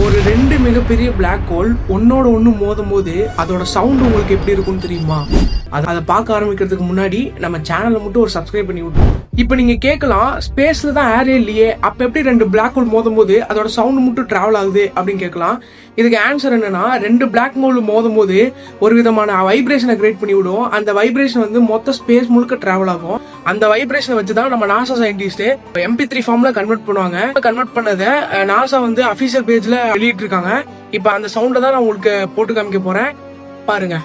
ஒரு 2 மிகப்பெரிய black hole ஒன்னோட ஒன்று மோதும் போது அதோட சவுண்ட் உங்களுக்கு எப்படி இருக்கும்னு தெரியுமா? அதை பார்க்க ஆரம்பிக்கிறதுக்கு முன்னாடி நம்ம சேனலை மட்டும் ஒரு சப்ஸ்கிரைப் பண்ணி விட்டுருவோம். இப்போ நீங்க கேட்கலாம், ஸ்பேஸ்ல தான் ஏரே இல்லையே, அப்ப எப்படி 2 பிளாக் ஹோல் மோதும் போது அதோட சவுண்ட் மட்டும் டிராவல் ஆகுது அப்படின்னு கேட்கலாம். இதுக்கு ஆன்சர் என்னன்னா, 2 பிளாக் ஹோல் மோதும் போது ஒரு விதமான வைப்ரேஷனை கிரியேட் பண்ணி விடும். அந்த வைப்ரேஷன் வந்து மொத்த ஸ்பேஸ் முழுக்க டிராவல் ஆகும். அந்த வைப்ரேஷனை வச்சுதான் நம்ம நாசா சயின்டிஸ்ட் MP3 ஃபார்ம்ல கன்வெர்ட் பண்ணுவாங்க. கன்வெர்ட் பண்ணதை நாசா வந்து அபிஷியல் பேஜ்ல வெளியிட்டு இருக்காங்க. இப்ப அந்த சவுண்டை தான் நான் உங்களுக்கு போட்டு காமிக்க போறேன், பாருங்க.